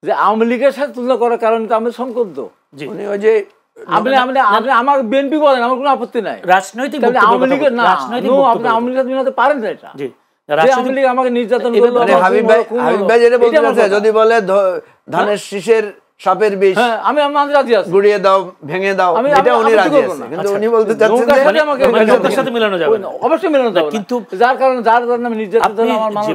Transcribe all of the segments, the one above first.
যে আওয়ামী লীগের সাথে তুলনা করার কারণে তো আমি সংকট উনি ওই যে আপনি আমার বিএনপি বলেন, আমার কোনো আপত্তি নাই, রাজনৈতিক আওয়ামী লীগের না, আপনি আওয়ামী লীগের মিলাতে পারেন না। এটা আওয়ামী লীগ আমাকে নির্যাতন করলো। হাবিব ভাই যেটা বলতে যদি বলে ধানের শীষের সাপের বিষ, আমি রাজি আছি, গুড়িয়ে দাও, ভেঙে দাও, এটা উনি রাজি আছে, কিন্তু উনি বলতে চাচ্ছেন যে আমাকে সাথে মেলানো যাবে না, অবশ্যই মেলানো যাবে, কিন্তু যার কারণে আমি নির্যাতন হলো আমার মানুষ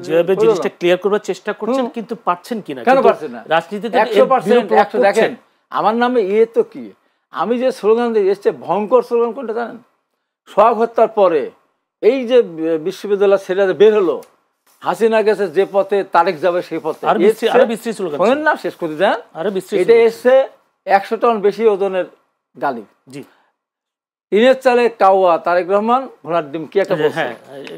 যেভাবে জিনিসটা ক্লিয়ার করবার চেষ্টা করছেন কিন্তু পারছেন কিনা, কেন পারছেন না? রাজনীতিতে 100% দেখেন আমার নামে তো কি, আমি যে স্লোগান দিয়ে এসছে ভয়ঙ্কর স্লোগান কোনটা জানেন? সোহাগ হত্যার পরে এই যে বিশ্ববিদ্যালয় ছেলেরা বের হলো, হাসিনা গেছে যে পথে তারেক যাবে সেই পথে, শোনেন না, শেষ করে দেন, এটা এসছে 100 টন বেশি ওজনের গালি। জি, টিনের চালে কাওয়া তারেক রহমান, ঘোড়ার ডিম কি একটা বলছে,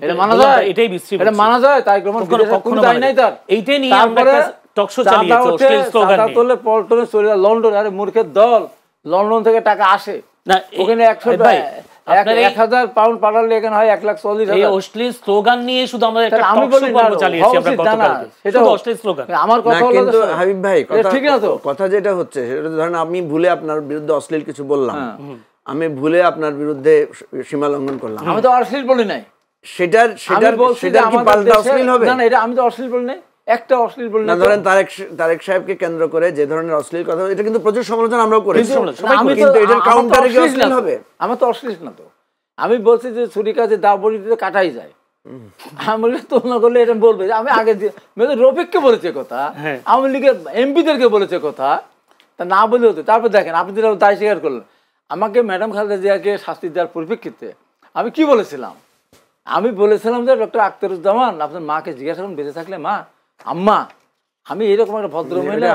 এটা মানা যায়? এটাই বিশ্রী, এটা মানা যায়? তারেক রহমান কখনো যায় নাই তার, এইটাই নিয়ে আমরা টক শো চালিয়েছি, অশ্লীল স্লোগান নিয়ে তোলে পল্টনে চলে লন্ডন। আরে মূর্খের দল, লন্ডন থেকে টাকা আসে না, ওখানে 1,000 পাউন্ড পাঠালে এখানে হয় 1,40,000। এই অশ্লীল স্লোগান নিয়ে শুধু আমরা একটা টক শো পর্ব চালিয়েছি আমরা গতকালকে, সেটা অশ্লীল স্লোগান। আমার কথা হলো কিন্তু হাবিব ভাই ঠিক না তো, কথা যেটা হচ্ছে সেটা ধরেন আমি ভুলে আপনার বিরুদ্ধে অশ্লীল কিছু বললাম, আমি ভুলে আপনার বিরুদ্ধে সীমা লঙ্ঘন করলাম, আমি তো অশ্লীল বলি নাই, সেটার কি পাল্টা অশ্লীল হবে? না না, এটা আমি তো অশ্লীল বলি নাই, একটা অশ্লীল বলি না। ধরেন তারেক সাহেবকে কেন্দ্র করে যে ধরনের অশ্লীল কথা, এটা কিন্তু প্রচুর সমালোচনা আমরাও করেছি, কিন্তু এটার কাউন্টারে কি অশ্লীল হবে? আমার তো অশ্লীল না তো, আমি বলছি যে ছুরি কাছে দা বড়ি দিতে কাটাই যায়, আমি তুলনা করলে এটা বলবে। আমি আগে রফিককে বলেছে কথা, আওয়ামী লীগের এমপিদেরকে বলেছে কথা, তা না বলে হতো। তারপর দেখেন আপনি যেটা দায় স্বীকার করলেন, আমাকে ম্যাডাম খালেদা জিয়াকে শাস্তি দেওয়ার পরিপ্রেক্ষিতে আমি কি বলেছিলাম? আমি বলেছিলাম যে ডক্টর আখতারুজ্জামান আপনার মাকে জিজ্ঞাসা করুন বেঁচে থাকলে, মা আম্মা আমি এরকম একটা ভদ্র মহিলা,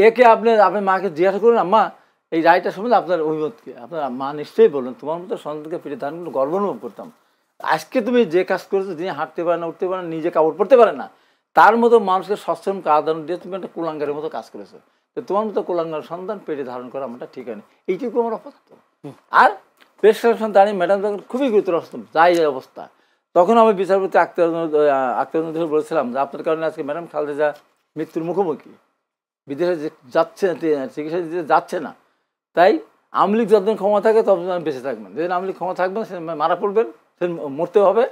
একে আপনি মাকে জিজ্ঞাসা করুন আম্মা এই রায়টা সম্বন্ধে আপনার অভিমত কি? আপনার মা নিশ্চয়ই বললেন তোমার মতো সন্তানকে ফিরে ধারণ করে গর্ব অনুভব করতাম। আজকে তুমি যে কাজ করেছো, যিনি হাঁটতে পারে না, উঠতে পারে না, নিজে কাপড় পরতে পারে না, তার মতো মানুষকে সশ্রম কাদান দিয়ে তুমি একটা কুলাঙ্গারের মতো কাজ করেছো। তো তোমার মতো কুলাঙ্গার সন্তান পেটে ধারণ করা আমারটা ঠিক হয়নি, এইটুকু আমার অপরাধ। আর প্রেসক্রিপশন দাঁড়িয়ে ম্যাডাম যখন খুবই গুরুতর যাই অবস্থা, তখন আমি বিচারপতি আখতার বলেছিলাম যে আপনার কারণে আজকে ম্যাডাম খালেদা জিয়া মৃত্যুর মুখোমুখি, বিদেশে যাচ্ছে চিকিৎসা দিতে যাচ্ছে না, তাই আওয়ামী লীগ যতদিন ক্ষমতা থাকে ততদিন বেঁচে থাকবেন, যেদিন আওয়ামী লীগ ক্ষমতা থাকবেন সেদিন মারা পড়বেন, সেদিন মরতে হবে,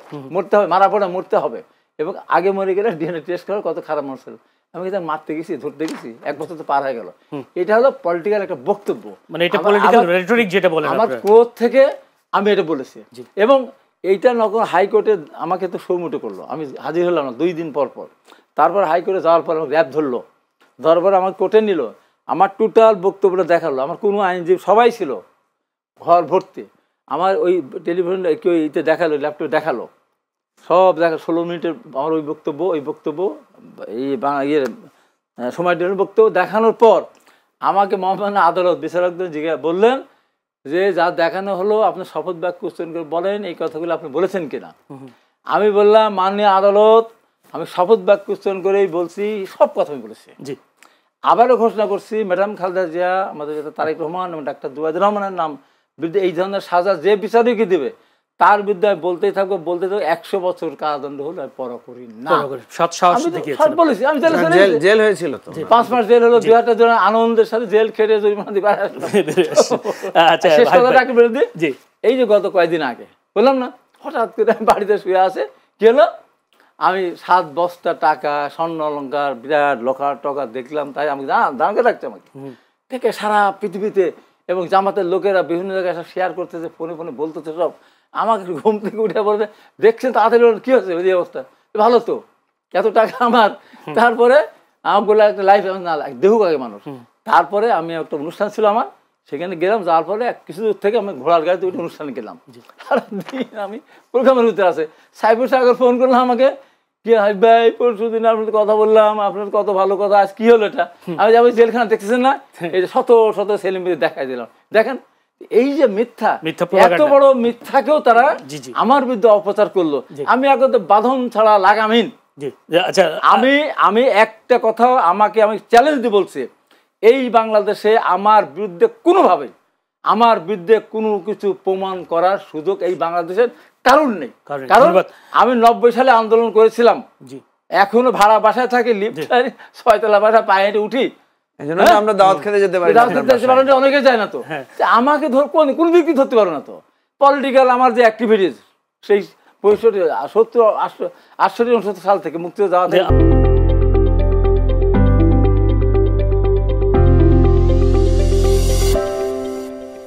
মারা পড়ে মরতে হবে। এবং আগে মরে গেলে ডিএনএ টেস্ট করে কত খারাপ মানুষ ছিল, আমি কিন্তু মারতে গেছি, ধরতে গেছি, 1 বছর তো পার হয়ে গেল। এটা হলো পলিটিক্যাল একটা বক্তব্য, মানে এটা পলিটিক্যাল রেটরিক যেটা বলে আমার ক্রোধ থেকে আমি এটা বলেছি। এবং এইটা নকল হাইকোর্টে আমাকে তো সৌমুটো করলো, আমি হাজির হলাম না 2 দিন পর পর। তারপর হাইকোর্টে যাওয়ার পর আমাকে র্যাব ধরলো, ধরার পর আমাকে কোর্টে নিল, আমার টোটাল বক্তব্যটা দেখালো, আমার কোনো আইনজীবী সবাই ছিল ঘর ভর্তি, আমার ওই টেলিভিশন এইটা দেখালো, ল্যাপটপ দেখালো, সব দেখা 16 মিনিটের আমার ওই বক্তব্য এই ইয়ের সময় বক্তব্য দেখানোর পর আমাকে মহামান্য আদালত বিচারকদের বললেন যে যা দেখানো হলো আপনি শপথ বাক্য উচ্চারণ করে বলেন এই কথাগুলো আপনি বলেছেন কিনা। আমি বললাম মাননীয় আদালত আমি শপথ বাক্য উচ্চারণ করেই বলছি, সব কথা আমি বলেছি। জি, আবারও ঘোষণা করছি ম্যাডাম খালেদা জিয়া, আমাদের তারেক রহমান এবং ডাক্তার জুবাইদুর রহমানের নাম বিরুদ্ধে এই ধরনের সাজা যে বিচারকই দেবে তার বিরুদ্ধে বলতেই থাকবো 100 বছর কারাদণ্ড হলো আর পর করি না। বলেছি আমি জেল হয়েছিল তো 5 মাস জেল হলো, 2 জন আনন্দের সাথে জেল খেটে জরিমানা দিবে। এই যে গত কয়েকদিন আগে বললাম না, হঠাৎ করে বাড়িতে শুয়ে আছে, কি হলো আমি 7 বস্তা টাকা স্বর্ণ অলঙ্কার বিরাট লোকার টকা দেখলাম, তাই আমি দাঁড়াতে রাখছি আমাকে থেকে সারা পৃথিবীতে এবং জামাতের লোকেরা বিভিন্ন জায়গায় সব শেয়ার করতেছে, ফোনে বলতেছে, সব আমাকে ঘুম থেকে উঠে বলবে দেখছেন তাড়াতাড়ি কি হচ্ছে এই অবস্থা, ভালো তো এত টাকা আমার। তারপরে আমার বলে একটা লাইফ না দেখুক আগে মানুষ। তারপরে আমি একটা অনুষ্ঠান ছিল আমার, সেখানে গেলাম, যাওয়ার পরে কিছু দূর থেকে আমি ঘোড়ার গাড়িতে উঠে অনুষ্ঠানে গেলাম। সারাদিন আমি প্রোগ্রামের ভিতরে আছে, সাইফুর সাগর ফোন করলাম আমাকে, কি হাই ভাই পরশুদিন আপনার কথা বললাম, আপনার কত ভালো কথা, আজ কি হলো এটা? আমি যাবো জেলখানা দেখতেছেন না, এই যে শত সেলিব্রিটি দেখাই দিলাম, দেখেন এই যে মিথ্যা, এত বড় মিথ্যাকেও তারা আমার বিরুদ্ধে অপপ্রচার করলো। আমি এখন বাঁধন ছাড়া লাগামহীন। আমি একটা কথা আমি চ্যালেঞ্জ দিয়ে বলছি, এই বাংলাদেশে আমার বিরুদ্ধে কোনোভাবেই আমার বিরুদ্ধে কোনো কিছু প্রমাণ করার সুযোগ এই বাংলাদেশের কারণ নেই। কারণ আমি 90 সালে আন্দোলন করেছিলাম, এখনো ভাড়া বাসায় থাকে, লিফট 6তলা বাসা পায়ে হেঁটে উঠি, আমরা দাওয়াত খেতে যেতে পারি, অনেকে যায় না তো। আমাকে কোন ব্যক্তি ধরতে পারো না তো। পলিটিক্যাল আমার যে অ্যাক্টিভিটিস সেই 65, 70, 68, 69 সাল থেকে মুক্তিযুদ্ধ যাওয়া থেকে